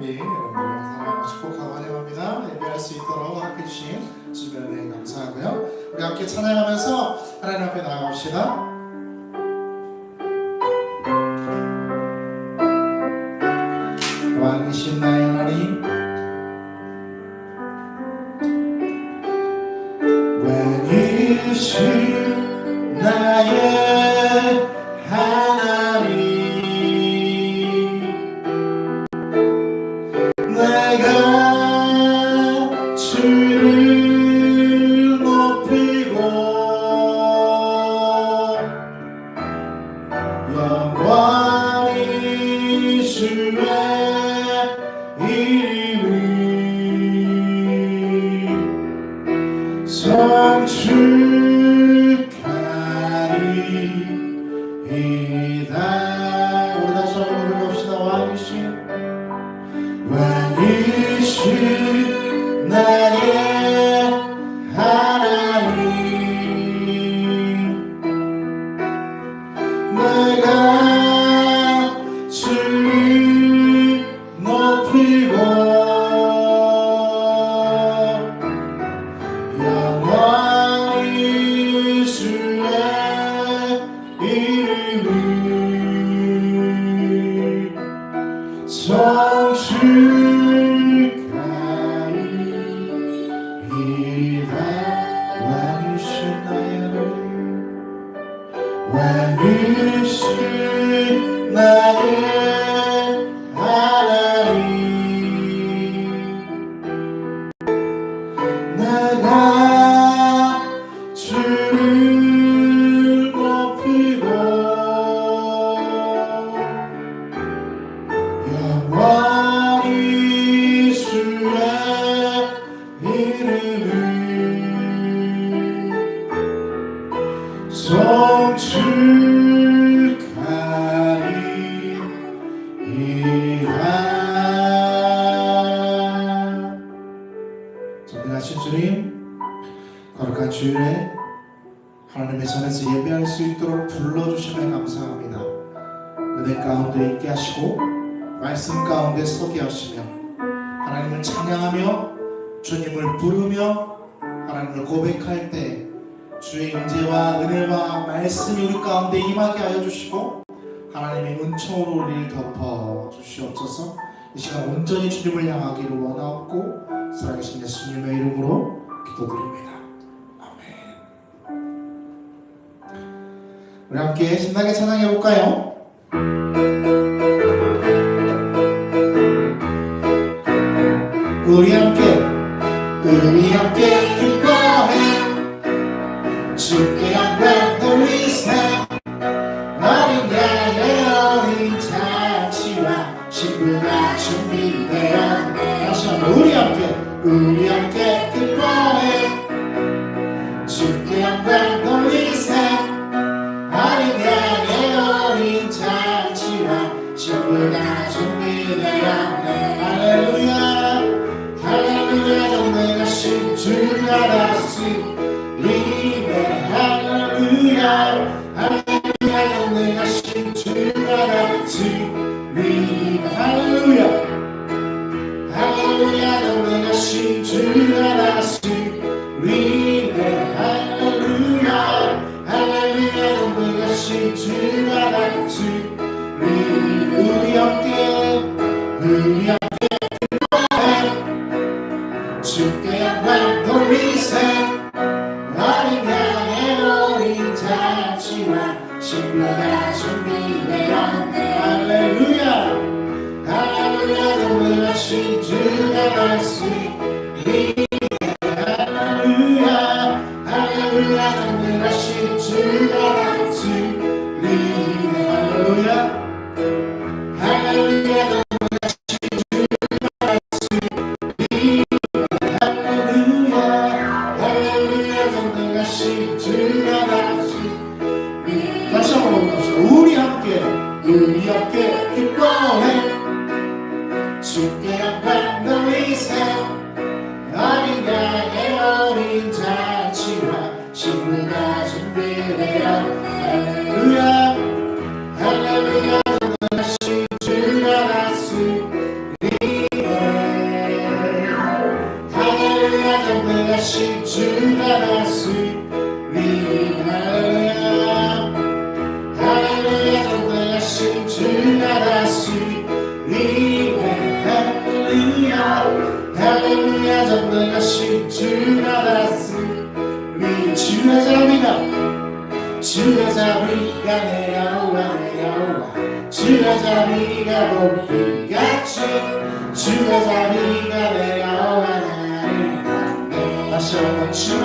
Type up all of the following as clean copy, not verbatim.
우리 여러분들 축복하고 환영합니다. 예배할 수 있도록 허락해 주신 주님의 감사하고요. 우리 함께 찬양하면서 하나님 앞에 나아갑시다. 왕이신 나의 하나님, 왕이신 나의 하나님, 내가 주를 높이고 영원히 주의 이름을 성축하리이다. 우리 다시 한번 부르봅시다. 왕이신 나의 하나님, 내가 주를 높이고 영원히 주의 이름을 성축하리이다. 왕이신 나의 하나님, 왕이신 나의 하나님, 내가 주를 높이고 영원히 주의 이름을 성축하리이다. 전능하신 주님, 거룩한 주일에 하나님의 전에서 예배할 수 있도록 불러주심에 감사합니다. 은혜 가운데 있게 하시고 말씀 가운데 서게 하시며 하나님을 찬양하며 주님을 부르며 하나님을 고백할 때 주의 임재와 은혜와 말씀이 우리 가운데 임하게 하여 주시고 하나님의 은총으로 우리를 덮어 주시옵소서. 이 시간 온전히 주님을 향하기를 원하옵고 살아계신 예수님의 이름으로 기도드립니다. 아멘. 우리 함께 신나게 찬양해 볼까요? 우리 함께 기뻐해 주께 영광 돌리세. 어린 양의 어린 잔치와 신부가 준비되었네. 다시 한번 우리 함께 기뻐해 주께 영광 돌리세. 어린 양의 어린 잔치와 신부가 준비되었네. 할렐루야. 할렐루야. 내가 신줄 알았으리네. 할렐루야. 할렐루야. 내가 신줄 알았으리네. 할렐루야. 할렐루야. 내가 신줄 알았으리네. 할렐루야. 할렐루야. 내가 신줄 알았으리네. 우리 함께 주께 영광 돌리세. 어린 양의 어린 잔치와 신부가 준비되었네. 할렐루야. 할렐루야. 내가 신줄 알았으리네. 할렐루야. 할렐루야. 내가 신줄 알았으리네. 할렐루야. 할렐루야. 다시 한번 볼까요? 우리 함께 기뻐해 주께 영광 돌리세. 어린 양의 어린 잔치와 신부가 준비되었네. 할렐루야. 할렐루야. 내가 신줄 알았으리네. 다스리신 주가 다스리네. 할렐루야 할렐루야 전능하신 주가 다스리네. 할렐루야 할렐루야 전능하신 주가 다스리네. 주의 자비가 내려와 주의 자비가 높이같이 주의 자비가 내려와 나를 감네. 다시 한번 주의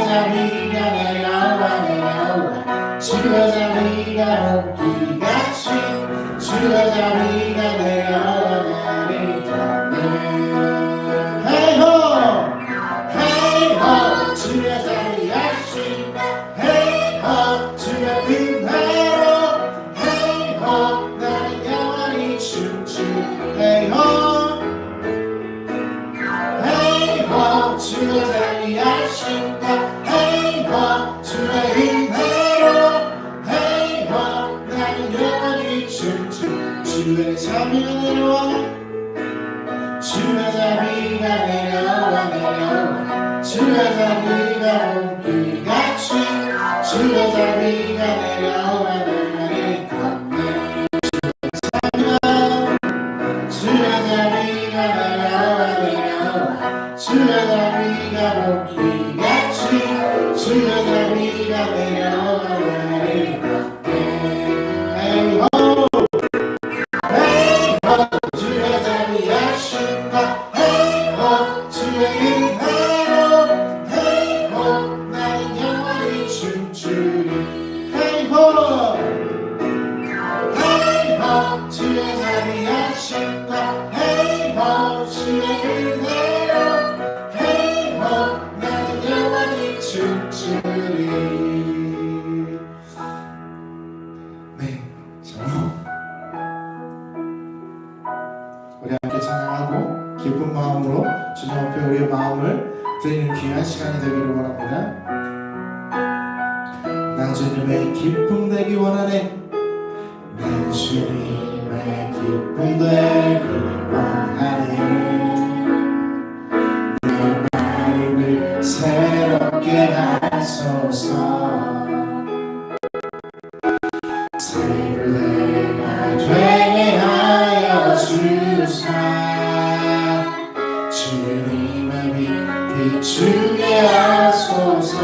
자비가 내려와 주의 자비가 높이같이 주의 자비가 내려와 나를 감네. 헤이호 헤이호 주의 자비 하신다. 헤이호 주의 은혜로 헤이호 나는 영원히 춤추. 헤이호 헤이호 주의 자비 하신다. 헤이호 주의 은혜로 헤이호 나는 영원히 춤추. 주의 자비가 내려와 주의 자비가 내려와 주의 자비가 높이같이 주의 자비가 내려와 나를 감네. 주의 자비가 내려와 주의 자비가 높이같이 주의 자비가 내려와 나를 감네. 헤이호 헤이호 주의 자비 하신다. 헤이호 주의 은혜로 헤이호 나는 영원히 춤추리. 헤이호 헤이호 주의 자비 하신다. 헤이호 주의 은혜로 헤이호 나는 영원히 춤추리. 네, 우리 함께 찬양하고 기쁜 마음으로 주님 앞에 우리의 마음을 드리는 귀한 시간이 되기를 원합니다. 난 주님의 기쁨 되기 원하네. 난 주님의 기쁨 되기 원하네. 내 마음을 새롭게 하소서. 새로운 되게 하여 주사. 주님의 빛 비추게 하소서.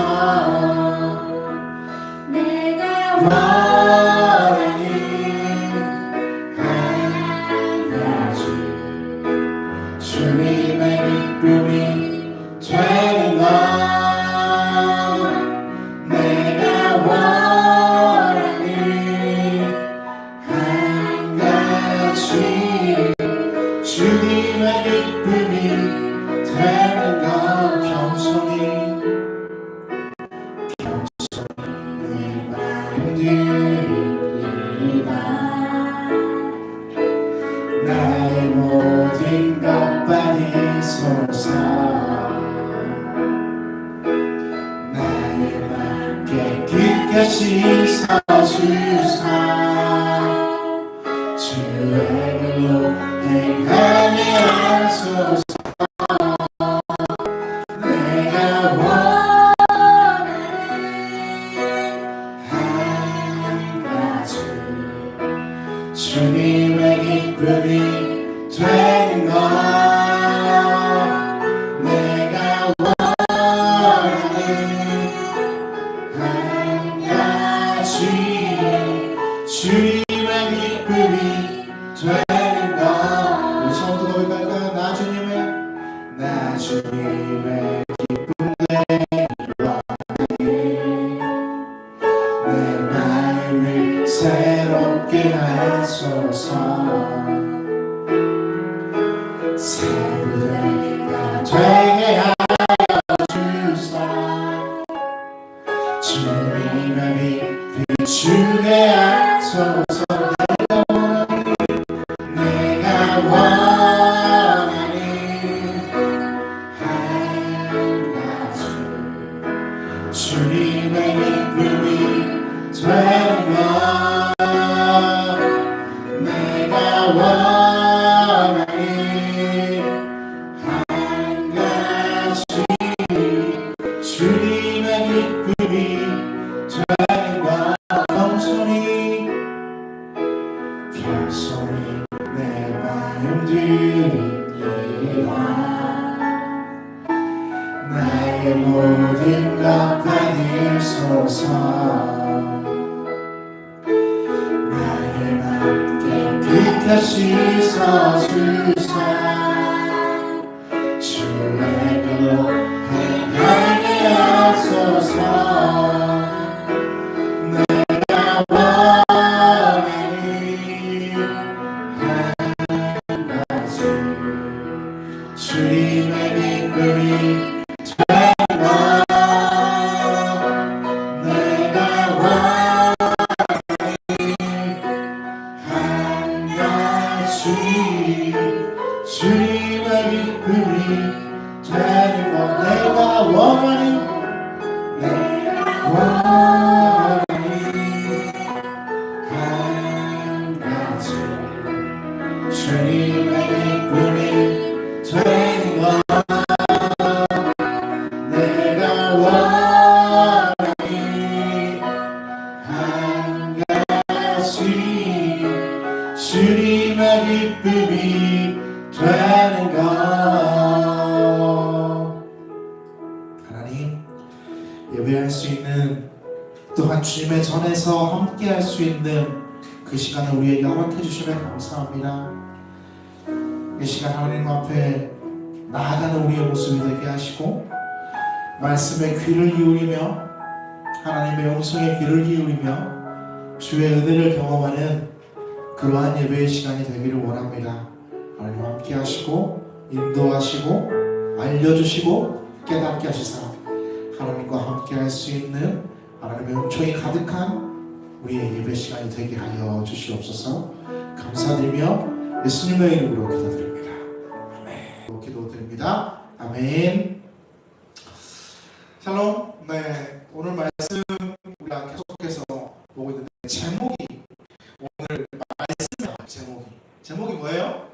내가 원하는 한 가지 주님의 기쁨이 되는 것. 내가 원하는 한 가지 주님의 기쁨이 되는 것. 겸손히 내 마음 드립니다. 나의 모든 것 받으소서. 나의 맘께 끝까지 서주사. 주의 길로 행하게 하소서. 내가 원하는 한 가지 주님의 기쁨이 되는 것. 내가 원하는 한 가지 주님의 기쁨이 되는 것. 우리 처음부터 거기 갈까요? 나 주님의 기쁨 되기 원하네. 내 마음을 새롭게 하소서. 새 부대가 되게 하여 주사. 주님의 빛 비추게 하소서. 내가 원하는 한 가지 주님의 기쁨이 되는 것. 내가 원하는 한 가지 드립니다. 나의 모든 것 받으소서. 나의 맘 깨끗하시 서주사. 주의 길로 행하게 하소서. 주님의 기쁨이 되는 것. 하나님, 예배할 수 있는, 또한 주님의 전에서 함께 할 수 있는 그 시간을 우리에게 허락해 주시면 감사합니다. 이 시간 하나님 앞에 나아가는 우리의 모습이 되게 하시고, 말씀에 귀를 기울이며 하나님의 음성에 귀를 기울이며 주의 은혜를 경험하는 그러한 예배의 시간이 되기를 원합니다. 하나님 함께 하시고 인도하시고 알려주시고 깨닫게 하시사 하나님과 함께 할 수 있는 하나님의 은총이 가득한 우리의 예배 시간이 되게 하여 주시옵소서. 감사드리며 예수님의 이름으로 기도드립니다. 아멘. 기도드립니다. 아멘. 샬롬. 네, 오늘 말씀 우리가 계속해서 보고 있는데 제목이, 오늘 말씀의 제목이 뭐예요?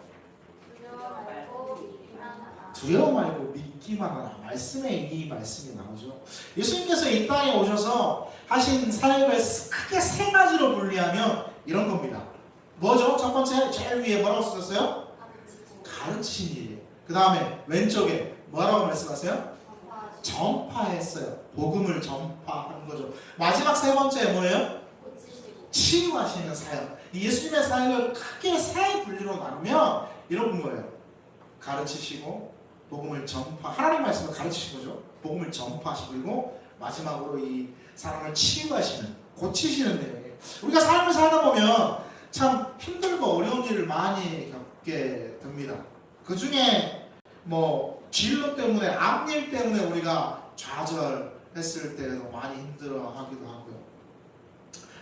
두려워 말고 믿기만 하라. 말씀에 이 말씀이 나오죠. 예수님께서 이 땅에 오셔서 하신 사역을 크게 세 가지로 분리하면 이런 겁니다. 뭐죠? 첫 번째, 제일 위에 뭐라고 쓰셨어요? 가르치신 일이에요. 그 다음에 왼쪽에 뭐라고 말씀하세요? 전파했어요. 복음을 전파하는 거죠. 마지막 세 번째 뭐예요? 치유하시는 사역. 예수님의 사역을 크게 세 분리로 나누면 이런 거예요. 가르치시고 복음을 전파, 하나님 말씀을 가르치신 거죠. 복음을 전파하시고, 그리고 마지막으로 이 사람을 치유하시는, 고치시는 내용이에요. 우리가 삶을 살다 보면 참 힘들고 어려운 일을 많이 겪게 됩니다. 그 중에 뭐 진로 때문에, 앞일 때문에 우리가 좌절했을 때도 많이 힘들어하기도 하고요.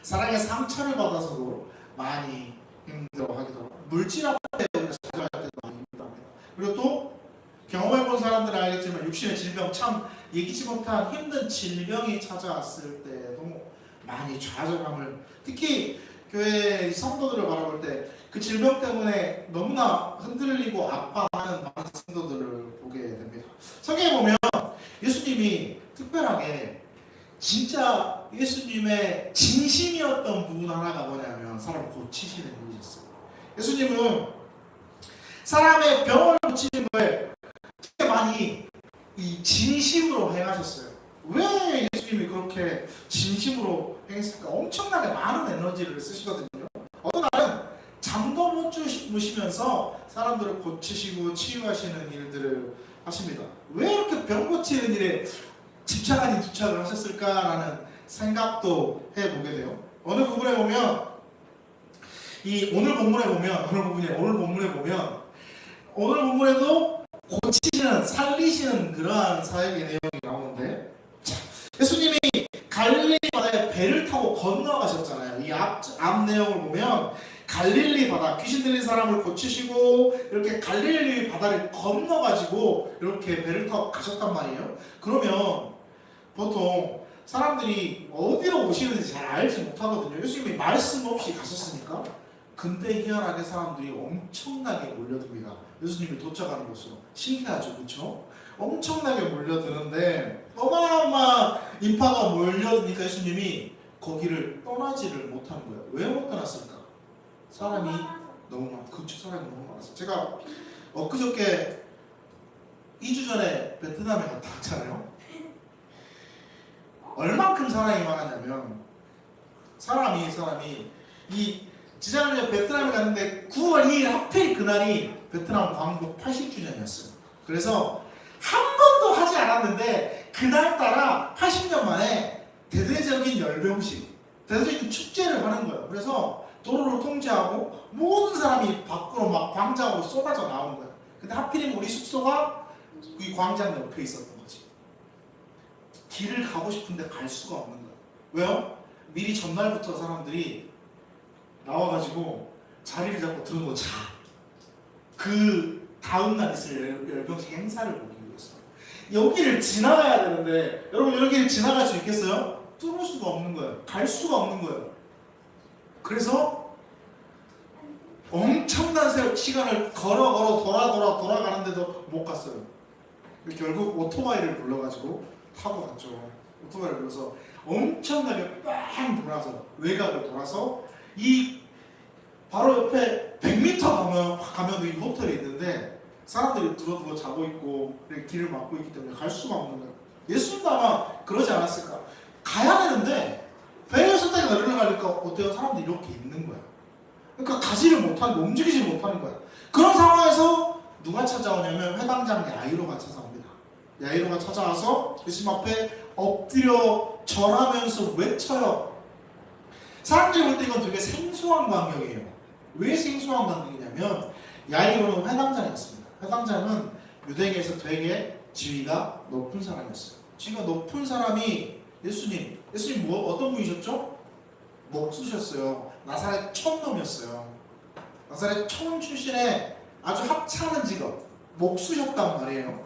사랑의 상처를 받아서도 많이 힘들어하기도 하고, 물질 앞에 우리가 좌절할 때도 많이 힘들어합니다. 그리고 또 경험해본 사람들은 알겠지만 육신의 질병, 참 예기치 못한 힘든 질병이 찾아왔을 때도 많이 좌절감을, 특히 교회 성도들을 바라볼 때 그 질병 때문에 너무나 흔들리고 아파하는 많은 성도들을 보게 됩니다. 성경에 보면 예수님이 특별하게 진짜 예수님의 진심이었던 부분 하나가 뭐냐면 사람 고치시는 분이셨어요. 예수님은 사람의 병을 고치는 걸 되게 많이 이 진심으로 행하셨어요. 왜 예수님이 그렇게 진심으로 행했을까? 엄청나게 많은 에너지를 쓰시거든요. 어떤 날은 잠도 못 주무시면서 사람들을 고치시고 치유하시는 일들을 하십니다. 왜 이렇게 병 고치는 일에 집착 아닌 집착을 하셨을까라는 생각도 해보게 돼요. 어느 부분에 보면, 오늘 본문에 보면 오늘 본문에도 고치시는, 살리시는 그러한 사역의 내용이 나오는데, 예수님이 갈릴리 바다에 배를 타고 건너가셨잖아요. 이 앞 내용을 보면 갈릴리 바다, 귀신 들린 사람을 고치시고 이렇게 갈릴리 바다를 건너가지고 이렇게 배를 타고 가셨단 말이에요. 그러면 보통 사람들이 어디로 오시는지 잘 알지 못하거든요. 예수님이 말씀 없이 가셨으니까. 근데 희한하게 사람들이 엄청나게 몰려듭니다. 예수님이 도착하는 곳으로. 신기하죠, 그렇죠? 엄청나게 몰려드는데 어마어마한 인파가 몰려드니까 예수님이 거기를 떠나지를 못하는 거예요. 왜 못 떠났을까? 사람이 너무 많고, 사람이 너무 많았어요. 제가 엊그저께 2주 전에 베트남에 갔다 왔잖아요. 얼만큼 사랑이 많았냐면 사람이 이 지난해 베트남에 갔는데 9월 2일 하필 그날이 베트남 광복 80주년이었어요. 그래서 한 번도 하지 않았는데 그날따라 80년 만에 대대적인 열병식, 대대적인 축제를 하는 거예요. 그래서 도로를 통제하고 모든 사람이 밖으로 막 광장으로 쏟아져 나오는 거예요. 근데 하필이면 우리 숙소가 이 광장 옆에 있었던 거지. 길을 가고 싶은데 갈 수가 없는 거예요. 왜요? 미리 전날부터 사람들이 나와가지고 자리를 잡고 들어놓고 자. 그 다음날 있을 열병식 행사를 보기 위해서 여기를 지나가야 되는데 여러분 여기를 지나갈 수 있겠어요? 뚫을 수가 없는 거예요. 갈 수가 없는 거예요. 그래서 엄청난 시간을 걸어 돌아가는데도 못 갔어요. 결국 오토바이를 불러가지고 타고 갔죠. 오토바이를 불러서 엄청나게 빵 돌아서 외곽을 돌아서 이 바로 옆에 100m 가면 이 호텔이 있는데 사람들이 두루두루 자고 있고 길을 막고 있기 때문에 갈 수가 없는 거예요. 예수님도 아마 그러지 않았을까? 가야 되는데 배에서 딱 내려가니까 어때요? 사람들이 이렇게 있는 거야. 그러니까 가지를 못하는 거야. 움직이지 못하는 거야. 그런 상황에서 누가 찾아오냐면 회당장 야이로가 찾아옵니다. 야이로가 찾아와서 예수님 앞에 엎드려 절하면서 외쳐요. 사람들이 볼 때 이건 되게 생소한 광경이에요. 왜 생소한 광경이냐면 야이로는 회당장이었습니다. 회당장은 유대계에서 되게 지위가 높은 사람이었어요. 지위가 높은 사람이 예수님 어떤 분이셨죠? 목수셨어요. 나사렛 촌놈이었어요. 나사렛 촌 출신의 아주 하찮은 직업, 목수셨단 말이에요.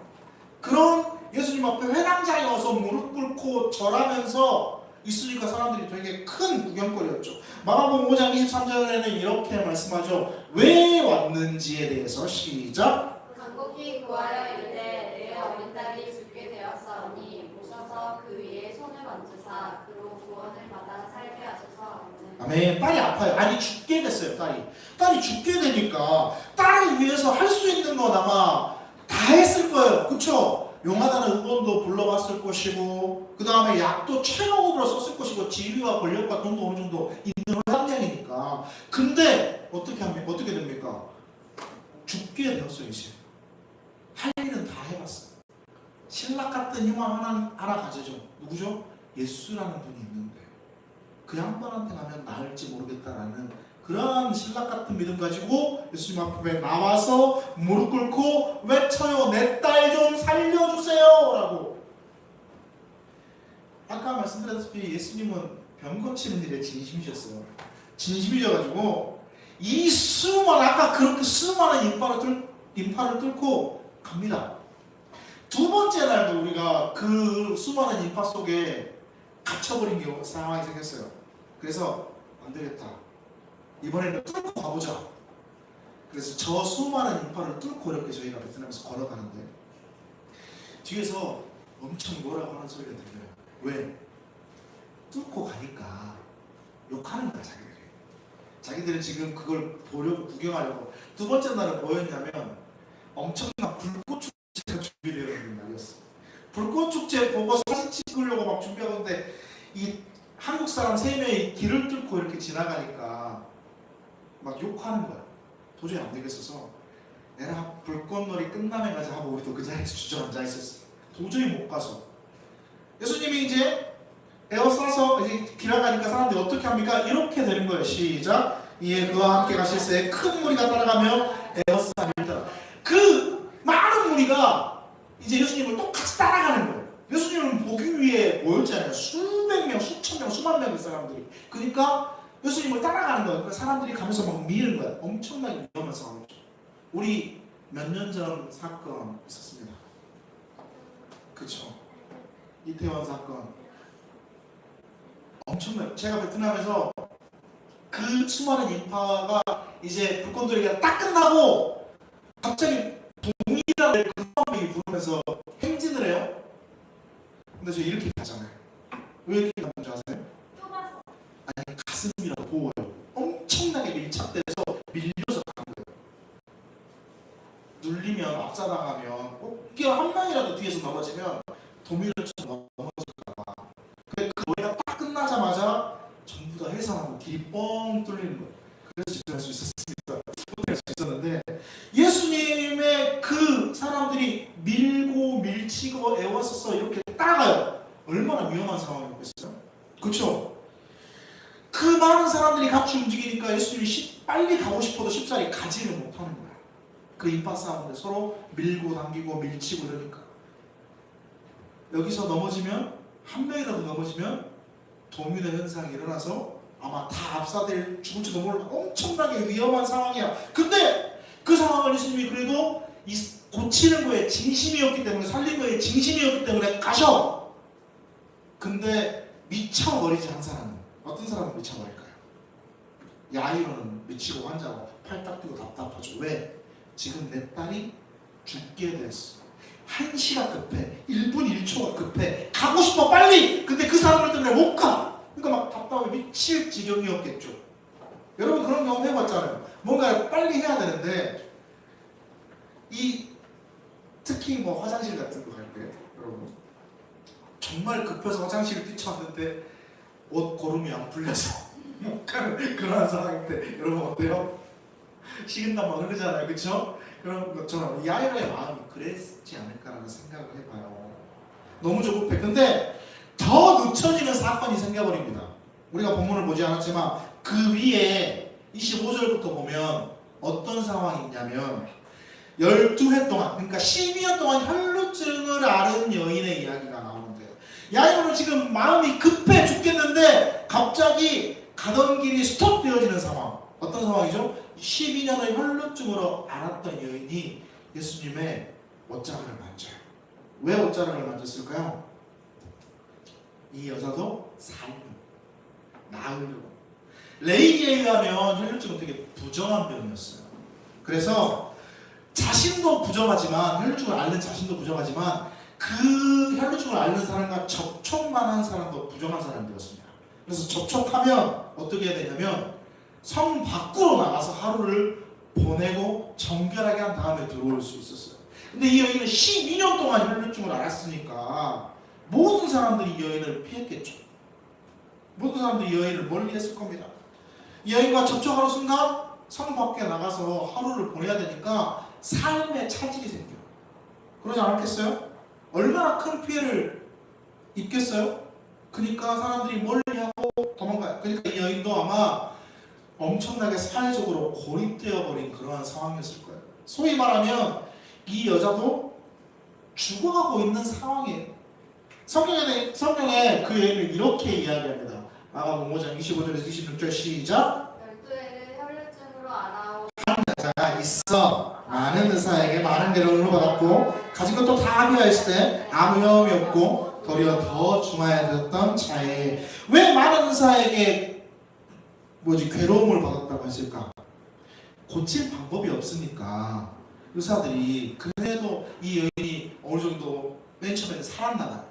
그런 예수님 앞에 회당장에 와서 무릎 꿇고 절하면서 있으니까 사람들이 되게 큰 구경거리였죠. 마가복음 5장 23절에는 이렇게 말씀하죠. 왜 왔는지에 대해서 시작. 간곡히 구하여 이르되 내 어린 딸이 죽게 되었사오니 오셔서 그 위에 손을 얹으사 그로 구원을 받아 살게 하소서. 아멘. 딸이 아파요. 아니 죽게 됐어요. 딸이 죽게 되니까 딸을 위해서 할 수 있는 건 아마 다 했을 거예요. 그쵸? 용하다는 의원도 불러봤을 것이고 그 다음에 약도 최고급으로 썼을 것이고 지위와 권력과 돈도 어느 정도 있는 회당장이니까. 근데 어떻게 됩니까? 죽게 되었어요. 이제 할 일은 다 해봤어요. 신락 같은 희망 하나 가지죠. 누구죠? 예수라는 분이 있는데 그 양반한테 가면 나을지 모르겠다라는 그런 신락 같은 믿음 가지고 예수님 앞에 나와서 무릎 꿇고 외쳐요. 내 딸 좀 살려주세요 라고. 아까 말씀드렸다시피 예수님은 병 고치는 일에 진심이셨어요. 진심이셔가지고 이 아까 그렇게 수많은 인파를 뚫고 갑니다. 두 번째 날도 우리가 그 수많은 인파 속에 갇혀버린 상황이 생겼어요. 그래서 안 되겠다. 이번에는 뚫고 가보자. 그래서 저 수많은 인파를 뚫고 이렇게 저희가 베트남에서 걸어가는데 뒤에서 엄청 뭐라고 하는 소리가 들려요. 왜? 뚫고 가니까 욕하는 거야 자기들은 지금 그걸 보려고 구경하려고. 두 번째 날은 뭐였냐면 엄청난 불꽃 축제가 준비되어 있는 날이었어. 불꽃 축제 보고 사진 찍으려고 막 준비하는데 이 한국 사람 3명이 길을 뚫고 이렇게 지나가니까 막 욕하는 거야. 도저히 안 되겠어서 내가 불꽃놀이 끝나면 가자 하고 우리도 그 자리에서 주저앉아 있었어. 도저히 못 가서 예수님이 이제 에워싸서 이제 지나가니까 사람들이 어떻게 합니까? 이렇게 되는 거예요. 시작. 이에 그와 함께 가실새 큰 무리가 따라가며 에워싸밀더라. 그 많은 무리가 이제 예수님을 똑같이 따라가는 거예요. 예수님을 보기 위해 모였잖아요. 수백 명, 수천 명, 수만 명의 사람들이. 그러니까 예수님을 따라가는 거예요. 그러니까 사람들이 가면서 막 미는 거예요. 엄청나게 위험한 상황이죠. 우리 몇 년 전 사건 있었습니다. 그쵸? 이태원 사건. 엄청나요. 제가 베트남에서 그 수많은 인파가 이제 불꽃놀이가 딱 끝나고 갑자기 동일한 그룹이 부르면서 행진을 해요. 근데 저 이렇게 가잖아요. 왜 이렇게 가는 줄 아세요? 아니 가슴이라도 보여요. 엄청나게 밀착돼서 밀려서 가는 거예요. 압사당하면 꼭 이게 한 명이라도 뒤에서 넘어지면 도미노처럼 넘어질까봐. 근데 그 노래가 딱 끝나자마자 전부 다 해산하고 길이 뻥 뚫리는 거예요. 그래서 집중할 수 있었습니다. 집중할 수 있었는데 예수님의 그 사람들이 밀고 밀치고 애워서서 이렇게 따라가요. 얼마나 위험한 상황이었겠어요? 그렇죠? 그 많은 사람들이 같이 움직이니까 예수님이 빨리 가고 싶어도 쉽사리 가지를 못하는 거야. 그 인파 싸움인데 서로 밀고 당기고 밀치고 이러니까 여기서 넘어지면 한 명이라도 넘어지면 도미노 현상이 일어나서 아마 다 압사될 죽을지도 몰라. 엄청나게 위험한 상황이야. 근데 그 상황을 예수님이 그래도 고치는 거에 진심이었기 때문에 살린 거에 진심이었기 때문에 가셔. 근데 미쳐버리지 한 사람은 어떤 사람은 미쳐버릴까요? 야이로는 미치고 환자고 팔 딱 뛰고 답답하죠. 왜? 지금 내 딸이 죽게 됐어. 1시가 급해. 1분 1초가 급해. 가고 싶어 빨리. 근데 그 사람들 때문에 못 가. 그러니까 막 답답하게 미칠 지경이었겠죠. 여러분 그런 경험 해봤잖아요. 뭔가 빨리 해야 되는데 특히 뭐 화장실 같은 거 갈 때 여러분 정말 급해서 화장실을 뛰쳐왔는데 옷 고름이 안 풀려서 못 가는 그런 상황인데 여러분 어때요? 식은땀 막 흐르잖아요. 그쵸? 그런 것처럼 이 아이의 마음이 그랬지 않을까라는 생각을 해봐요. 너무 조급해. 근데 더 늦춰지는 사건이 생겨버립니다. 우리가 본문을 보지 않았지만 그 위에 25절부터 보면 어떤 상황이 있냐면 12해 동안 그러니까 12년 동안 혈루증을 앓은 여인의 이야기가 나오는데요. 야이로는 지금 마음이 급해 죽겠는데 갑자기 가던 길이 스톱되어지는 상황. 어떤 상황이죠? 12년의 혈루증으로 앓았던 여인이 예수님의 옷자락을 만져요. 왜 옷자락을 만졌을까요? 이 여자도 살면 나으려고. 레이기에 의하면 혈루증은 되게 부정한 병이었어요. 그래서 자신도 부정하지만 혈루증을 앓는 자신도 부정하지만 그 혈루증을 앓는 사람과 접촉만 한 사람도 부정한 사람이었습니다. 그래서 접촉하면 어떻게 해야 되냐면 성 밖으로 나가서 하루를 보내고 정결하게 한 다음에 들어올 수 있었어요. 근데 이 여인은 12년 동안 혈루증을 앓았으니까 모든 사람들이 이 여인을 피했겠죠. 모든 사람들이 이 여인을 멀리했을 겁니다. 이 여인과 접촉하는 순간 성 밖에 나가서 하루를 보내야 되니까 삶의 차질이 생겨요. 그러지 않았겠어요? 얼마나 큰 피해를 입겠어요? 그러니까 사람들이 멀리하고 도망가요. 그러니까 이 여인도 아마 엄청나게 사회적으로 고립되어 버린 그러한 상황이었을 거예요. 소위 말하면 이 여자도 죽어가고 있는 상황이에요. 성경에 그 여인을 이렇게 이야기합니다. 마가복음 5장 25절에서 26절 시작. 12해를 혈루증으로 앓아온 자가 있어 많은 의사에게 많은 괴로움을 받았고 가진 것도 다 합의하였을 때 아무 위험이 없고 도리어 더 중하여졌던 자에 왜 많은 의사에게 괴로움을 받았다고 했을까? 고칠 방법이 없으니까 의사들이 그래도 이 여인이 어느 정도 맨 처음에는 살았나 봐요.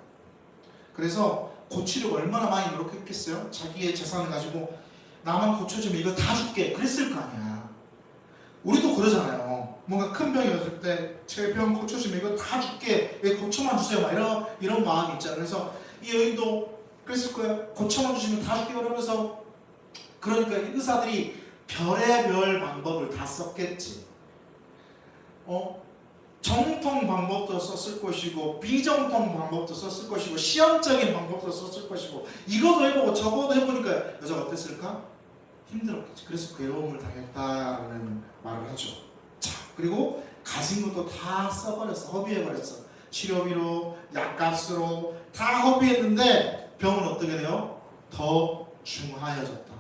그래서 고치려고 얼마나 많이 노력했겠어요? 자기의 재산을 가지고 나만 고쳐주면 이거 다 줄게 그랬을 거 아니야. 우리도 그러잖아요. 뭔가 큰 병이 왔을 때 제 병 고쳐주면 이거 다 줄게 왜 고쳐만 주세요 막 이런 마음이 있잖아요. 그래서 이 여인도 그랬을 거예요. 고쳐만 주시면 다 줄게 그러면서 그러니까 의사들이 별의별 방법을 다 썼겠지. 정통 방법도 썼을 것이고 비정통 방법도 썼을 것이고 시험적인 방법도 썼을 것이고 이것도 해보고 저것도 해보니까 여자가 어땠을까? 힘들었겠지. 그래서 괴로움을 당했다는 말을 하죠. 자, 그리고 가진 것도 다 써버렸어. 허비해버렸어. 치료비로 약값으로 다 허비했는데 병은 어떻게 돼요? 더 중하여졌다.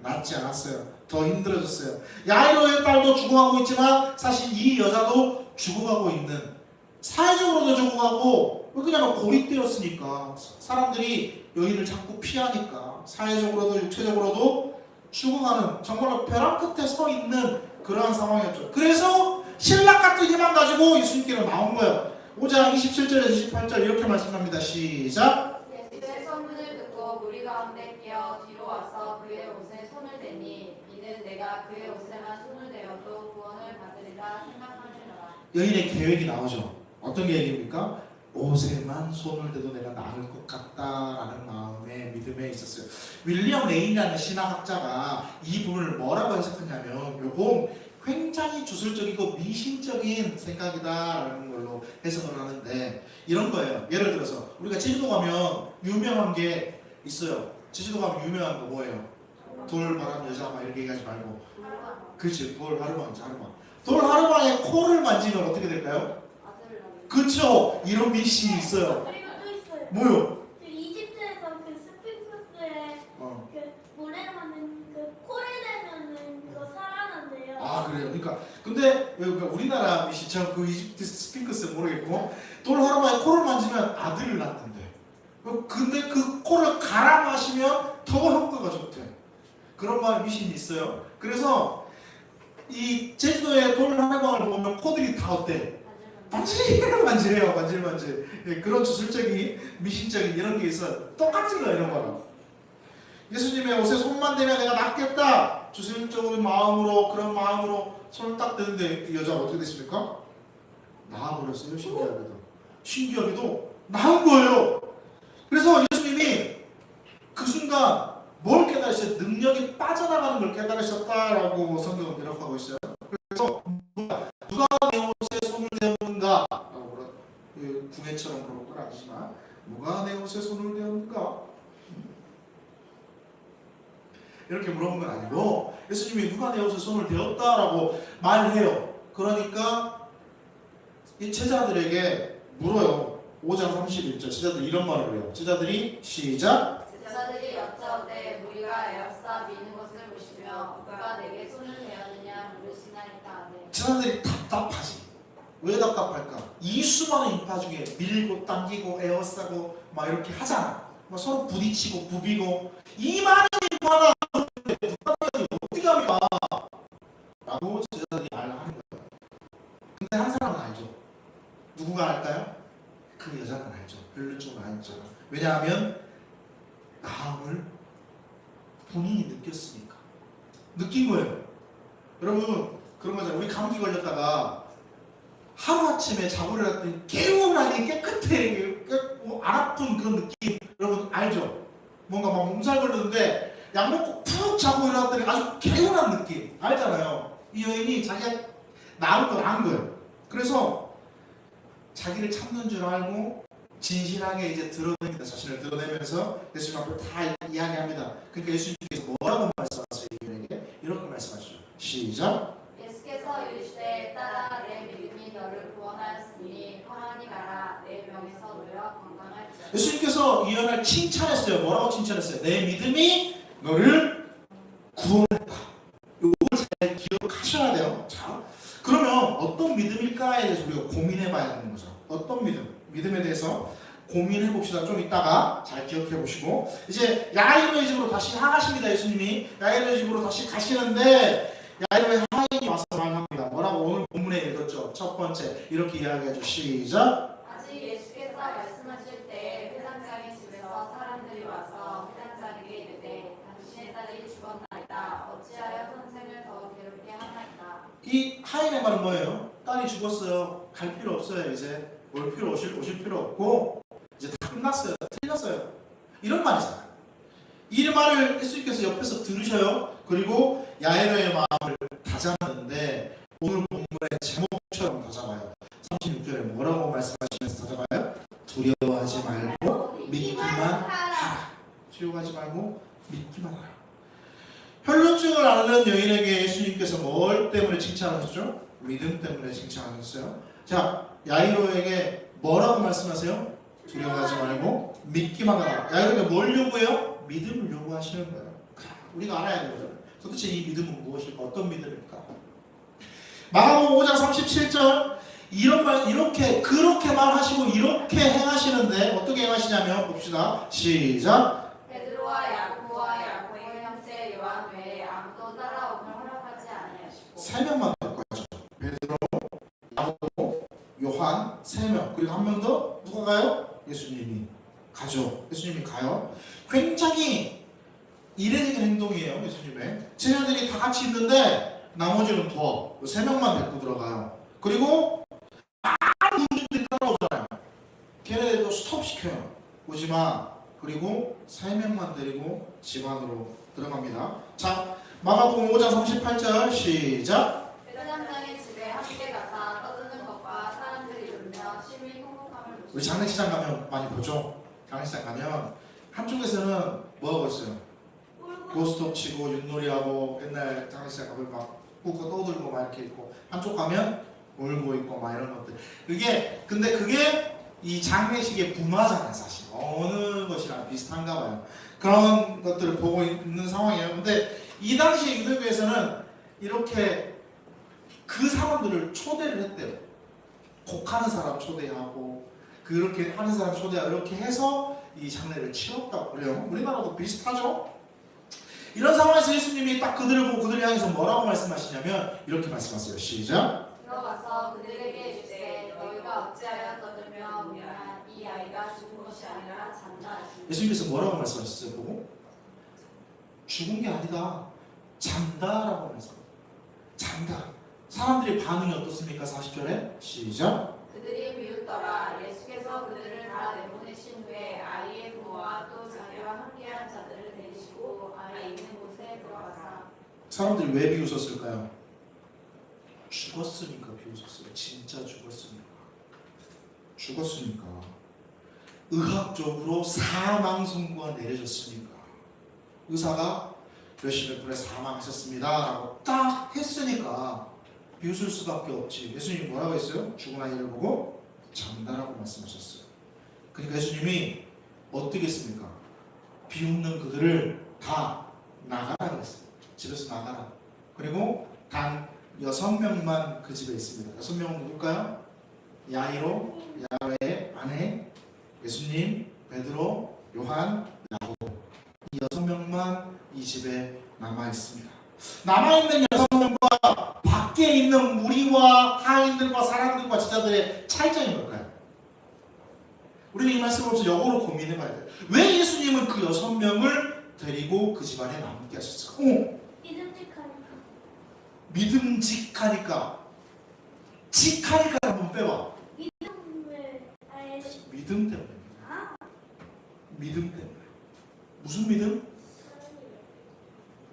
낫지 않았어요. 더 힘들어졌어요. 야이로의 딸도 죽어가고 있지만 사실 이 여자도 죽어가고 있는, 사회적으로도 죽어가고 그냥 고립되었으니까 사람들이 여인을 자꾸 피하니까 사회적으로도 육체적으로도 죽어가는 정말로 벼랑 끝에 서 있는 그러한 상황이었죠. 그래서 신락 같은 희망 가지고 예수님께로 나온 거예요. 5장 27절에서 28절 이렇게 말씀합니다. 시작. 예수의 소문을 듣고 무리 가운데 끼어 뒤로 와서 그의 옷에 손을 대니 이는 내가 그의 옷에만 손을 대어도 구원을 받으리라 생각하느니라. 여인의 계획이 나오죠. 어떤 계획입니까? 옷에만 손을 대도 내가 나을 것 같다라는 마음의 믿음에 있었어요. 윌리엄 레인이라는 신학학자가 이 부분을 뭐라고 해석했냐면, 요건 굉장히 주술적이고 미신적인 생각이다라는 걸로 해석을 하는데, 이런 거예요. 예를 들어서 우리가 제주도 가면 유명한 게 있어요. 제주도 가면 유명한 거 뭐예요? 돌, 바람, 여자 막 이렇게 얘기하지 말고, 그렇지, 돌, 하루방, 하루방. 돌, 하루방에 코를 만지면 어떻게 될까요? 그렇죠. 이런 미신이 있어요. 그리고 또 있어요. 뭐요? 그 이집트에서 그 스핑크스의 그 모래 만든 그 코를 대면은 그거 살아난대요. 아 그래요. 그러니까 근데 왜 우리나라 미신처럼 그 이집트 스핑크스 모르겠고, 돌 하루방에 코를 만지면 아들을 낳는데, 근데 그 코를 갈아 마시면 더 효과가 좋대. 그런 말 미신이 있어요. 그래서 이 제주도의 돌 하루방을 보면 코들이 다 어때? 반질반질해요. 반질반질. 예, 그런 주술적인 미신적인 이런 게 있어요. 똑같은 거예요. 이런 거는 예수님의 옷에 손만 대면 내가 낫겠다, 주술적인 마음으로, 그런 마음으로 손을 딱 대는데 이 여자가 어떻게 됐습니까? 나아버렸어요. 신기하게도 나은 거예요. 그래서 예수님이 그 순간 뭘 깨달으셨어요? 능력이 빠져나가는 걸 깨달으셨다라고 성경은 기록하고 있어요. 그래서 누가 내 옷에 손을 대었는가? 궁예처럼 그런 건 아니지만, 누가 내 옷에 손을 대었는가? 이렇게 물어본 건 아니고, 예수님이 누가 내 옷에 손을 대었다라고 말해요. 그러니까 이 제자들에게 물어요. 5장 31절 제자들이 이런 말을 해요. 제자들이 시작. 제자들이 여짜오되 우리가 에어싸 미는 것을 보시며 누가 내게 손을 대었느냐 물으시나이까 하되. 제자들이 답답하지. 왜 답답할까? 이 수많은 인파 중에 밀고 당기고 에어싸고 막 이렇게 하잖아. 막 서로 부딪히고 부비고, 이 많은 인파가 어떻게 합니까? 라고 제자들이 말을 하는 거예요. 근데 한 사람은 알죠. 누구가 알까요? 그 여자는 알죠. 별로 좀 알잖아. 왜냐하면 마음을 본인이 느꼈으니까. 느낀 거예요. 여러분 그런 거잖아요. 우리 감기 걸렸다가 하루아침에 자고 일어났더니 개운하게 깨끗해, 안 아픈 그런 느낌, 여러분 알죠? 뭔가 막 몸살 걸렸는데 약 먹고 푹 자고 일어났더니 아주 개운한 느낌 알잖아요. 이 여인이 자기가 나은 걸 안 거예요. 그래서 자기를 참는 줄 알고 진실하게 이제 드러냅니다. 자신을 드러내면서 예수님 앞에 다 이야기합니다. 그러니까 예수님께서 뭐라고 말씀하세요? 이에게 이렇게 말씀하시죠. 시작. 예수께서 이르시되 딸아 내 믿음이 너를 구원하였으니 평안히 가라 내 병에서 놓여 건강할지어다. 예수님께서 이 여인을 칭찬했어요. 뭐라고 칭찬했어요? 내 믿음이 너를 구원했다. 이걸 잘 기억하셔야 돼요. 자, 그러면 어떤 믿음일까에 대해서 우리가 고민해봐야 되는 거죠. 어떤 믿음? 믿음에 대해서 고민해 봅시다. 좀 이따가 잘 기억해 보시고, 이제 야이로의 집으로 다시 향하십니다. 예수님이 야이로의 집으로 다시 가시는데 야이로의 하인이 와서 말합니다. 뭐라고 오늘 본문에 읽었죠. 첫 번째 이렇게 이야기하죠. 시작. 아직 예수께서 말씀하실 때 회당장의 집에서 사람들이 와서 회당장에게 이르되 당신의 딸이 죽었나이다. 어찌하여 선생을 더 괴롭게 하나이까. 이 하인의 말은 뭐예요? 딸이 죽었어요. 갈 필요 없어요. 이제 올 필요 오실 필요 없고 이제 다 끝났어요. 틀렸어요. 이런 말이잖아요. 이 말을 예수님께서 옆에서 들으셔요. 그리고 야이로의 마음을 다잡았는데 오늘 본문의 제목처럼 다잡아요. 36절에 뭐라고 말씀하시면서 다잡아요? 두려워하지 말고 믿기만 하라. 두려워하지 말고 믿기만 하라. 혈루증을 앓는 여인에게 예수님께서 뭘 때문에 칭찬하셨죠? 믿음 때문에 칭찬하셨어요. 자, 야이로에게 뭐라고 말씀하세요? 두려워하지 말고 믿기만 하라. 야이로에게 뭘 요구해요? 믿음을 요구하시는 거예요. 우리가 알아야 되거든요. 도대체 이 믿음은 무엇일까? 어떤 믿음일까? 마가복음 5장 37절 이런 말, 이렇게 그렇게 말하시고 이렇게 행하시는데 어떻게 행하시냐면 봅시다. 시작. 베드로와 야고보와 야고보의 형제 요한 외에 아무도 따라옴을 허락하지 아니하시고. 세 명만 될 거죠. 베드로, 야고보, 요한 세 명. 그리고 한 명 더 누가 가요? 예수님이 가죠. 예수님이 가요. 굉장히 이례적인 행동이에요. 예수님의 제자들이 다 같이 있는데 나머지는 더 세 명만 데리고 들어가요. 그리고 시켜요. 오지마. 그리고 3명만 데리고 집 안으로 들어갑니다. 자, 마가복음 5장 38절 시작. 회장장의 집에 함께 가서 떠드는 것과 사람들이 울며 심히 통곡함을 우리 보시고 장례식장 가면 많이 보죠. 장례식장 가면 한쪽에서는 뭐 하고 있어요? 고스톱 치고 윷놀이하고 옛날 장례식장 가면 막 웃고 떠들고 막 이렇게 있고, 한쪽 가면 울고 있고 막 이런 것들. 근데 그게 이 장례식의 문화잖아요. 사실 어느 것이랑 비슷한가 봐요. 그런 것들을 보고 있는 상황이에요. 근데 이 당시 유대교에서는 이렇게 그 사람들을 초대를 했대요. 곡하는 사람 초대하고 그렇게 하는 사람 초대하고 이렇게 해서 이 장례를 치렀다고 그래요. 우리나라도 비슷하죠? 이런 상황에서 예수님이 딱 그들을 보고 그들을 향해서 뭐라고 말씀하시냐면 이렇게 말씀하세요. 시작. 들어가서 그들에게 이르시되 너희가 어찌하여 떠들며 울냐 이 아이가 죽은 것이 아니라 잔다 하시니 예수님께서 뭐라고 말씀하셨어요? 보고? 죽은 게 아니다. 잔다라고 말씀하셨어요. 잔다. 사람들이 반응이 어떻습니까? 40절에 시작. 그들이 비웃더라. 예수께서 그들을 다 내보내신 후에 아이의 부모와 또 자기와 함께한 자들을 데리시고 아이 있는 곳에 들어가사 사람들이 왜 비웃었을까요? 죽었으니까 비웃었어요. 진짜 죽었으니까. 죽었으니까. 의학적으로 사망 선고가 내려졌으니까. 의사가 몇십몇 분에 사망하셨습니다 라고 딱 했으니까 비웃을 수밖에 없지. 예수님이 뭐라고 했어요? 죽은 아이를 보고 잔다라고 말씀하셨어요. 그러니까 예수님이 어떻게 했습니까? 비웃는 그들을 다 나가라 그랬어요. 집에서 나가라. 그리고 단 6명만 그 집에 있습니다. 6명은 누굴까요? 야이로, 야외의 아내, 예수님, 베드로, 요한, 야고보. 이 6명만 이 집에 남아 있습니다. 남아있는 6명과 밖에 있는 무리와 하인들과 사람들과 제자들의 차이점이 뭘까요? 우리는 이 말씀을 보면서 역으로 고민해봐야 돼요. 왜 예수님은 그 6명을 데리고 그 집안에 남게 하셨을까? 믿음직하니까. 믿음직하니까. 직하니까 한번 빼봐. 믿음을 아예 믿음 때문에. 믿음 때문에. 무슨 믿음?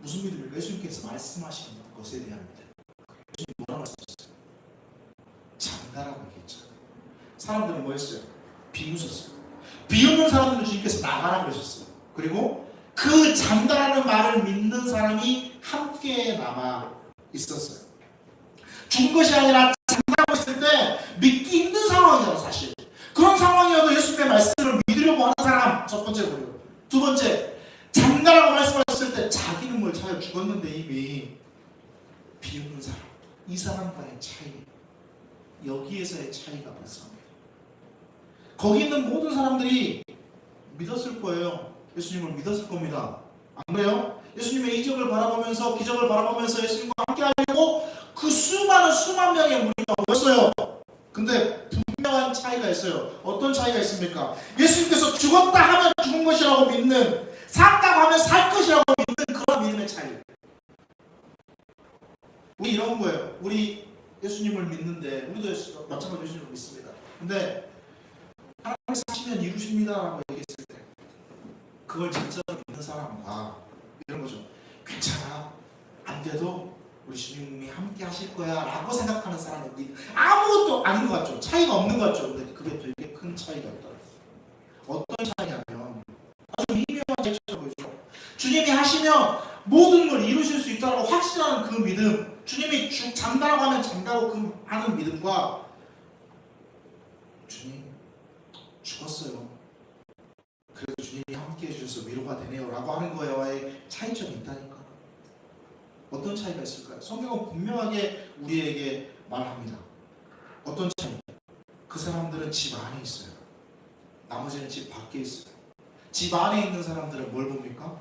무슨 믿음일까? 예수님께서 말씀하시는 것에 대한 믿음. 예수님 뭐라고 말씀하셨어요? 잔다라고 얘기했잖아요. 사람들은 뭐 했어요? 비웃었어요. 비웃는 사람들은 주님께서 나가라고 하셨어요. 그리고 그 잔다라는 말을 믿는 사람이 함께 남아 있었어요. 죽은 것이 아니라 잔다라고 했을 때 믿기 힘든 상황이잖아요. 사실 그런 상황이어도 예수님의 말씀을 믿으려고 하는 사람, 첫 번째 고려. 두 번째, 잔다라고 말씀하셨을 때 자기는 뭘 잘 죽었는데 이미 비웃는 사람, 이 사람과의 차이, 여기에서의 차이가 발생합니다. 거기 있는 모든 사람들이 믿었을 거예요. 예수님을 믿었을 겁니다. 안 그래요? 예수님의 이적을 바라보면서, 기적을 바라보면서 예수님과 함께 하려고 그 수만 명의 무리가 모였어요. 근데 분명한 차이가 있어요. 어떤 차이가 있습니까? 예수님께서 죽었다 하면 죽은 것이라고 믿는, 살다 하면 살 것이라고 믿는 그런 믿음의 차이. 우리 이런 거예요. 우리 예수님을 믿는데, 우리도 마찬가지로 예수님을 믿습니다. 근데 하나님께서 하시면 이루십니다라고 얘기했을 때 그걸 진짜로 믿는 사람과 이런 거죠. 괜찮아, 안 돼도 우리 주님이 함께 하실 거야 라고 생각하는 사람은 아무것도 아닌 것 같죠. 차이가 없는 것 같죠. 근데 그게 되게 큰 차이가 있더라고요. 어떤 차이냐면 아주 미묘한 차이가 보이죠. 주님이 하시면 모든 걸 이루실 수 있다고 확신하는 그 믿음, 주님이 잔다라고 하면 잔다고 그 하는 믿음과 주님 죽었어요. 그래서 주님이 함께 해주셔서 위로가 되네요 라고 하는 거와의 차이점이 있다니까. 어떤 차이가 있을까요? 성경은 분명하게 우리에게 말합니다. 어떤 차이? 그 사람들은 집 안에 있어요. 나머지는 집 밖에 있어요. 집 안에 있는 사람들은 뭘 봅니까?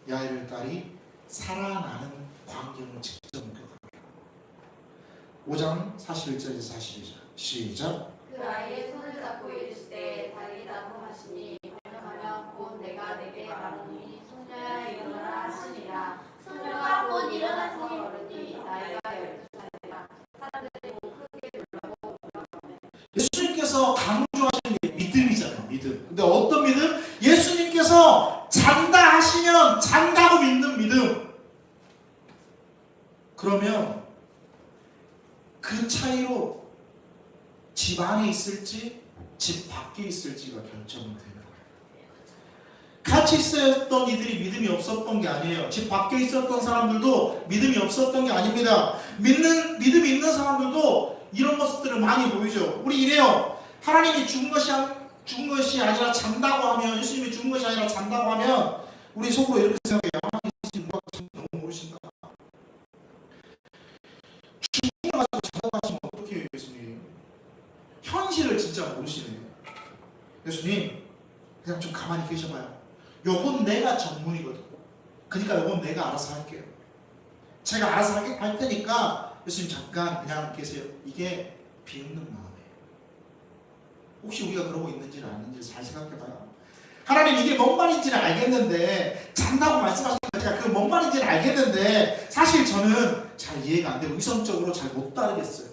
야이로의 딸이 살아나는 광경을 직접 목격합니다. 5장 41절에서 42절 시작. 그 아이의 손을 잡고 이르시되 달리다고 하시니 번역하면 곧 내가 내게 말하노니 손녀야 일어나라 하시니라. 손녀가 곧 일어나서 걸으니 나이가 12살이라. 사람들이 곧 크게 놀라고 예수님께서 강조하시는 게 믿음이잖아요. 믿음. 차이로 집 안에 있을지 집 밖에 있을지가 결정되는 거예요. 같이 있었던 이들이 믿음이 없었던 게 아니에요. 집 밖에 있었던 사람들도 믿음이 없었던 게 아닙니다. 믿음이 있는 사람들도 이런 모습들을 많이 보이죠. 우리 이래요. 하나님이 죽은 것이 아니라 잔다고 하면, 예수님이 죽은 것이 아니라 잔다고 하면 우리 속으로 이렇게 생각해요. 예수님 누가 너무 모르신다. 죽은 거 가지고 자동하시면 어떻게 해요, 예수님? 현실을 진짜 모르시네요. 예수님 그냥 좀 가만히 계셔봐요. 요건 내가 전문이거든. 그러니까 요건 내가 알아서 할게요. 제가 알아서 할 테니까 예수님 잠깐 그냥 계세요. 이게 비웃는 마음이에요. 혹시 우리가 그러고 있는지는 아닌지 잘 생각해봐요. 하나님 이게 뭔 말인지는 알겠는데, 잔다고 말씀하시니까 제가 그 뭔 말인지는 알겠는데 사실 저는 잘 이해가 안 되고 이성적으로 잘 못 따르겠어요.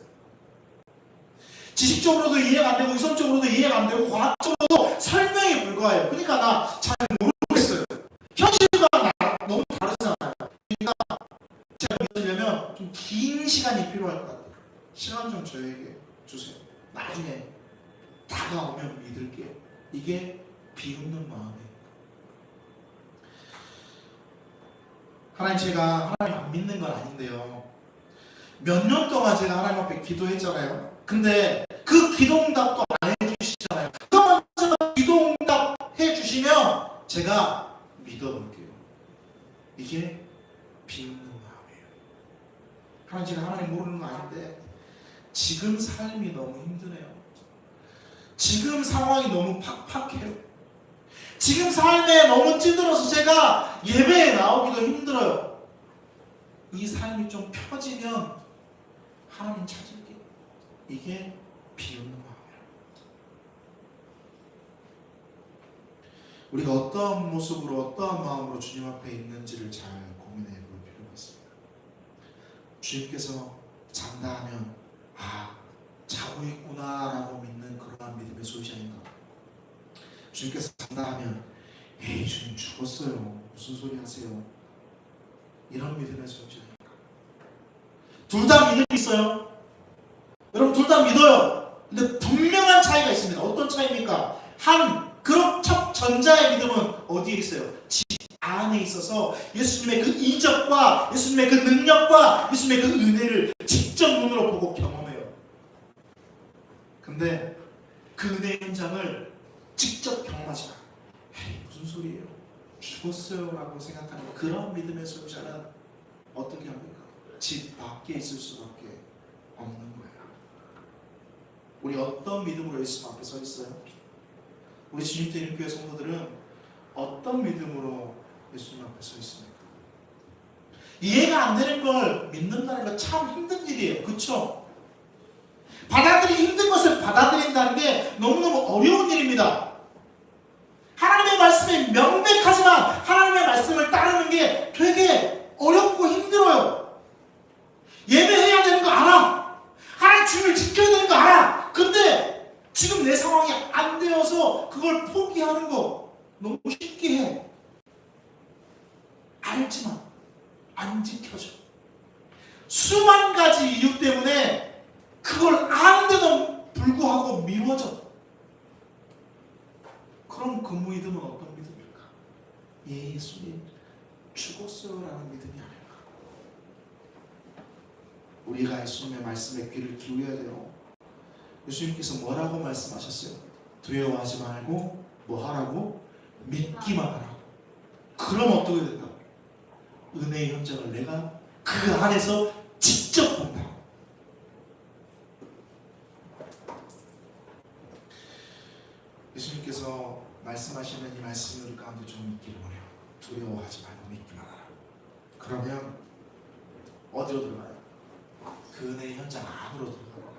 지식적으로도 이해가 안 되고 이성적으로도 이해가 안 되고 과학적으로도 설명이 불가해요. 그러니까 나 잘 모르겠어요. 현실과 나랑 너무 다르잖아요. 그러니까 제가 믿으려면 좀 긴 시간이 필요할 것 같아요. 시간 좀 저에게 주세요. 나중에 다가오면 믿을게요. 이게 비웃는 마음이에요. 하나님, 제가 하나님 안 믿는 건 아닌데요. 몇 년 동안 제가 하나님 앞에 기도했잖아요. 근데 그 기도응답도 안 해주시잖아요. 그것만 기도응답 해주시면 제가 믿어볼게요. 이게 비웃는 마음이에요. 하나님, 제가 하나님 모르는 거 아닌데 지금 삶이 너무 힘드네요. 지금 상황이 너무 팍팍해요. 지금 삶에 너무 찌들어서 제가 예배에 나오기도 힘들어요. 이 삶이 좀 펴지면 하나님 찾을게요. 이게 비웃는 마음이에요. 우리가 어떠한 모습으로 어떠한 마음으로 주님 앞에 있는지를 잘 고민해 볼 필요가 있습니다. 주님께서 잔다 하면 자고 있구나 라고 믿는 그러한 믿음의 소유자인가? 주님께서 잔다 하면 에이 주님 죽었어요, 무슨 소리 하세요? 이런 믿음의 소유자인가? 둘 다 믿음이 있어요. 여러분 둘 다 믿어요. 근데 분명한 차이가 있습니다. 어떤 차이입니까? 그런 첫 전자의 믿음은 어디에 있어요? 집 안에 있어서 예수님의 그 이적과 예수님의 그 능력과 예수님의 그 은혜를 직접 눈으로 보고 경험해요. 근데 그 은혜의 현장을 직접 경험하지 마. 에이 무슨 소리예요? 죽었어요 라고 생각하는 그런 믿음의 소유자는 어떻게 합니까? 집 밖에 있을 수밖에 없는 거예요. 우리 어떤 믿음으로 예수 앞에 서 있어요? 우리 주님교회 성도들은 어떤 믿음으로 예수님 앞에 서 있습니까? 이해가 안 되는 걸 믿는다는 건 참 힘든 일이에요. 그렇죠? 받아들이기 힘든 것을 받아들인다는 게 너무너무 어려운 일입니다. 하나님의 말씀이 명백하지만 하나님의 말씀을 따르는 게 되게 어렵고 힘들어요. 예배해야 되는 거 알아. 하나님 주님을 지켜야 되는 거 알아. 근데 지금 내 상황이 안 되어서 그걸 포기하는 거 너무 쉽게 해. 알지만 안 지켜져. 수만 가지 이유 때문에 그걸 아는데도 불구하고 미워져. 그럼 그 믿음은 어떤 믿음일까? 예수님 죽었어요 라는 믿음이 아닐까? 우리가 예수님의 말씀에 귀를 기울여야 돼요. 예수님께서 뭐라고 말씀하셨어요? 두려워하지 말고 뭐 하라고? 믿기만 하라고. 그럼 어떻게 된다? 은혜의 현장을 내가 그 안에서 직접 본다. 예수님께서 말씀하시는 이 말씀이 우리 가운데 좀 있기를 원해요. 두려워하지 말고 믿기만 하라. 그러면 어디로 들어가요? 그 은혜의 현장 안으로 들어가요.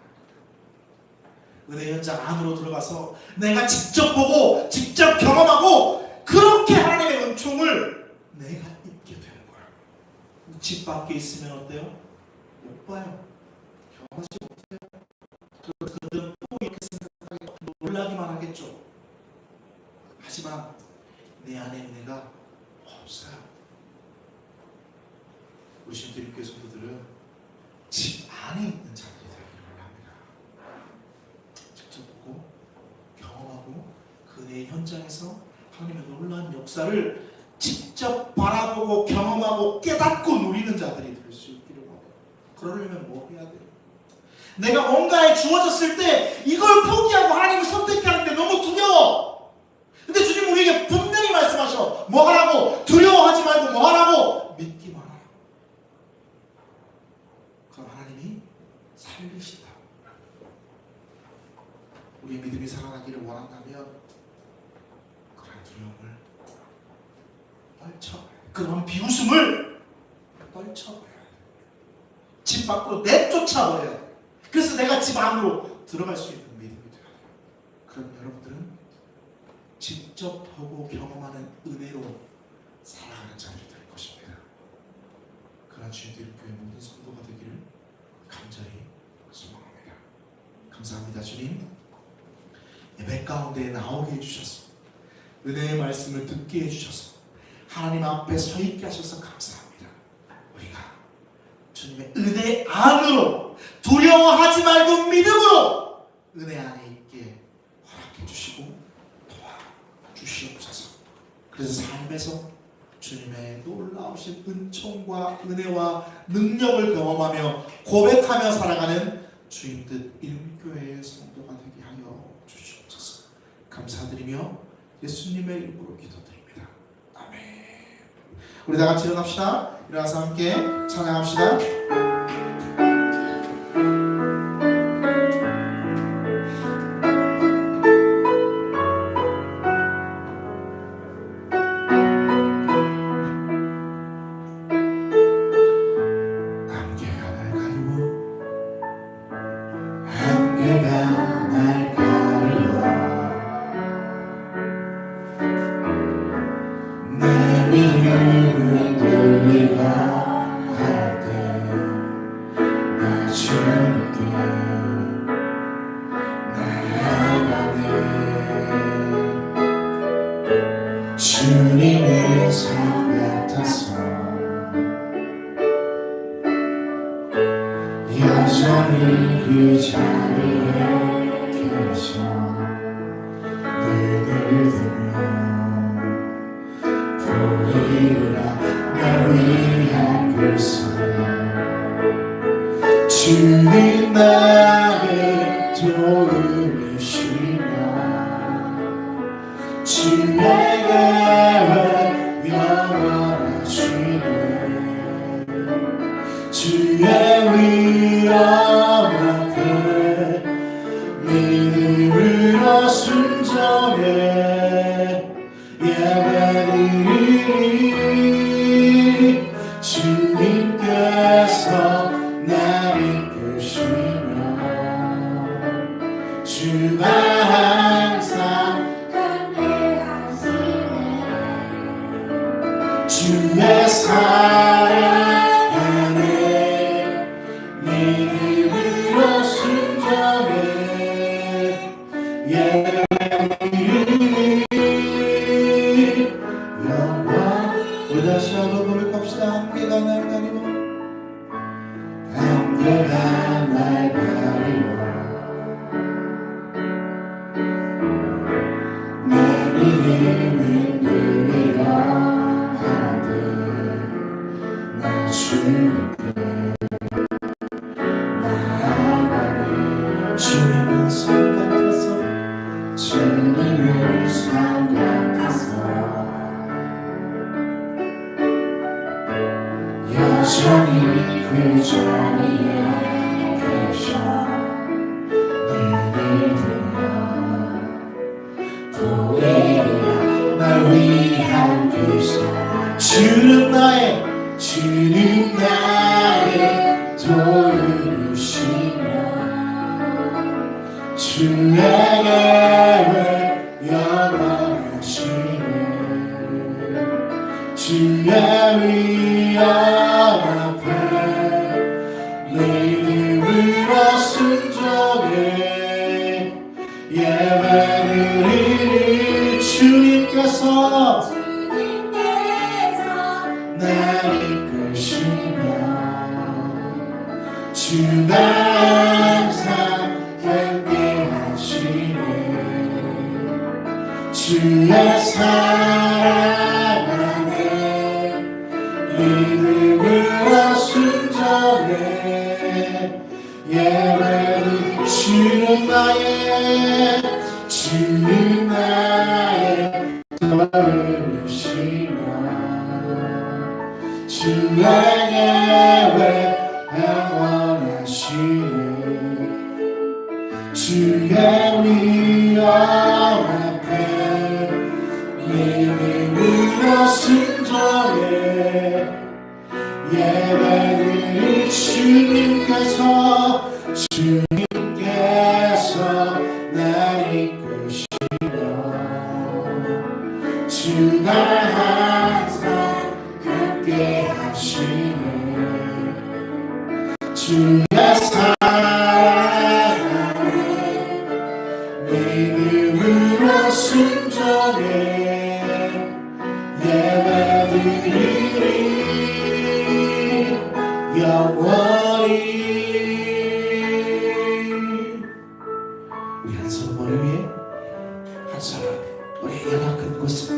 은혜의 현장 안으로 들어가서 내가 직접 보고 직접 경험하고 그렇게 하나님의 은총을 내가 입게 되는 거야. 집 밖에 있으면 어때요? 못 봐요. 경험하지 못해요. 그들은 또 이렇게 생각하고 놀라기만 하겠죠. 하지만 내 안에 은혜가 없어요. 우리 신들교회 성도들은 집 안에 있는 자들이 되기를 원합니다. 현장에서 하나님의 놀라운 역사를 직접 바라보고 경험하고 깨닫고 누리는 자들이 될 수 있기를 원해요. 그러려면 뭐 해야 돼요? 내가 뭔가에 주어졌을 때 이걸 포기하고 하나님을 선택하는데 너무 두려워. 근데 주님 우리에게 분명히 말씀하셔. 뭐 하라고? 두려워하지 말고 뭐 하라고? 믿기만 하라고. 그럼 하나님이 살리신다. 우리의 믿음이 살아나기를 원한다면 그런 두려움을 떨쳐, 그런 비웃음을 떨쳐버려야 돼. 집 밖으로 내쫓아버려야 돼. 그래서 내가 집 안으로 들어갈 수 있는 믿음이 돼야 돼요. 그럼 여러분들은 직접 보고 경험하는 은혜로 살아가는 자들이 될 것입니다. 그런 주님들의 교회 모든 성도가 되기를 간절히 소망합니다. 감사합니다. 주님, 예배 가운데 나오게 해주셔서 은혜의 말씀을 듣게 해주셔서 하나님 앞에 서 있게 하셔서 감사합니다. 우리가 주님의 은혜 안으로 두려워하지 말고 믿음으로 은혜 안에 있게 허락해 주시고 도와주시옵소서. 그래서 삶에서 주님의 놀라우신 은총과 은혜와 능력을 경험하며 고백하며 살아가는 주인듯 일교회의 성도가 되게 하여 주시옵소서. 감사드리며 예수님의 이름으로 기도드립니다. 아멘. 우리 다 같이 일어납시다. 일어나서 함께 찬양합시다. 주님의 삶 같아서 여전히 그 자리에 계셔 눈을 들며 보이리라 날 위한 그 사랑 주님 나를 도우시며 주의 주의 위엄 앞에 믿음으로 순종해 예배드리니 주님께서 날 이끄시며 주가 항상 함께하시네 주의 사랑 다시 한번 고백합시다. 함께가 날 가리워 함께가 날 가리워 내 믿음은 들리려 하는데 나 주님께 나아가리 주님은 성 같아서 주님은 성 같아서 여전히 그 자리에 계셔 눈을 들며 보이리라 날 위한 그 사랑 주는 나를 도우시며 주의 계획 영원하시네 주의 위엄 앞에 믿음으로 순종해 예배드리니 주님께서 날 이끄시며 주가 항상 함께하시네 주의 사랑하네 믿음으로 순종해 예배를 주는 나의 도우시며 주의 예배 영원하시네 주의 위엄 앞에 믿음으로 순종해 예배를 주님께서 날 이끄시며 주가 항상 함께 하시네 주의 사랑하네 믿음으로 순종해 예배드리리 영원히. 우리 한 사람 머리 위에 한 사람 우리의 연약한 곳에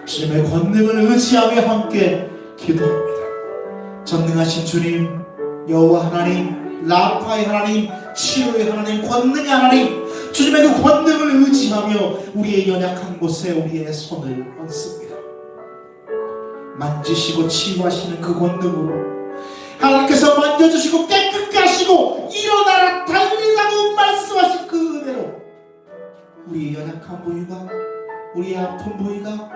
주님의 권능을 의지하며 함께 기도합니다. 전능하신 주님 여호와 하나님 라파의 하나님 치료의 하나님 권능의 하나님 주님의 그 권능을 의지하며 우리의 연약한 곳에 우리의 손을 얹습니다. 만지시고 치유하시는 그 권능으로 하나님께서 만져주시고 깨끗게 하시고 일어나라 달리라고 말씀하신 그 은혜로 우리의 연약한 부위가 우리의 아픈 부위가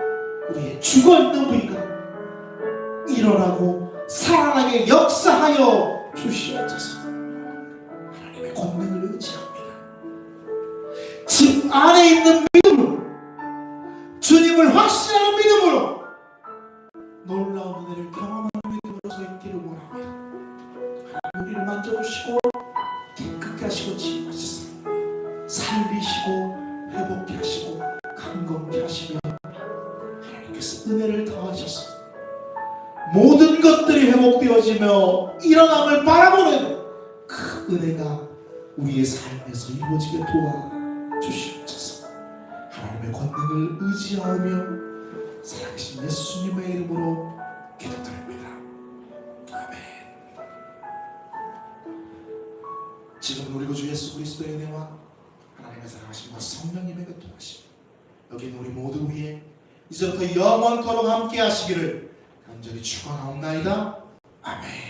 우리의 죽어있는 부위가 일어나고 살아나게 역사하여 주시옵소서. 하나님의 권능을 의지합니다. 집 안에 있는 믿음으로 주님을 확신하는 믿음으로 놀라운 은혜를 경험하는 믿음으로 서 있기를 원합니다. 하나님 우리를 만져보시고 깨끗게 하시고 치유하시사 살리시고 회복케 하시고 강건케 하시며 하나님께서 은혜를 더하셔서 모든 것들이 회복되어지며 일어남을 바라보는 그 은혜가 우리의 삶에서 이루어지게 도와주시옵소서. 하나님의 권능을 의지하며 살아계신 예수님의 이름으로 기도드립니다. 아멘. 지금 우리 구주 예수 그리스도의 은혜와 하나님의 사랑하심과 성령님의 교통하심 여기는 우리 모두 위에 이제부터 영원토록 함께 하시기를 간절히 축원하옵나이다. 아멘.